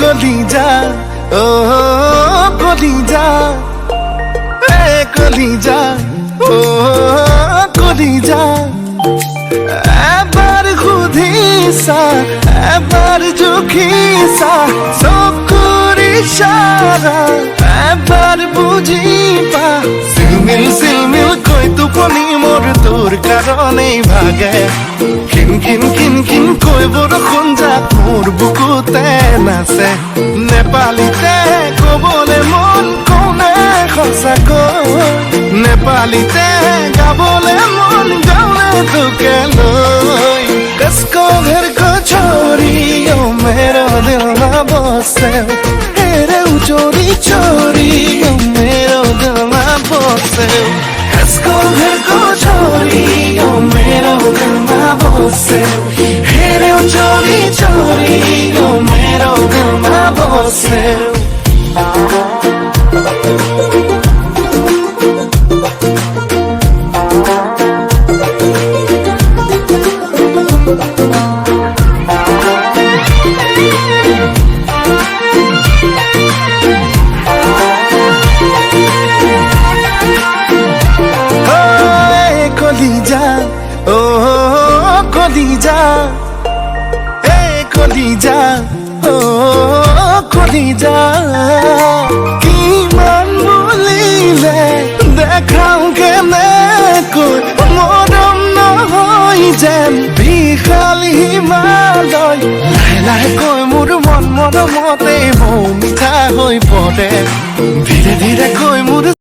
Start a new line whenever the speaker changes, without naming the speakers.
কলিজা ও কলিজা কলিজা ও কলিজা এবার খুদিসা এবার জুখিসা সব করি সারা এবার বুঝিবা সিলমিল সিলমিল কই তুপনি মোর তোর কারণেই ভাগে খিন খিন খিন খিন কই বরষুণ যাক মোর বুকুতে নাচে নেপালীতে কবলে মন কোনে সঁচাকৈ নেপালীতে গাবলে মন গাওলে তোকে লৈ कसको घर को छोरी ओ मेरो दिल ना बसे हेरे चोरी चोरी ओ मेरो दिल ना बसे कसको घर को छोरी ओ मेरो दिल ना बसे हेरे चोरी चोरी ओ मेरो दिल ना बसे কলিজা ও কলিজা কলিজা ও কলিজা কিমান বলিলে দেখাও কেনে কৈ মৰম নহয় যেন বিশাল হিমালয় লাহে লাহে কৈ মোৰ মন মৰমতে বৌ মিঠা হৈ পৰে ধীৰে ধীৰে কৈ মোৰ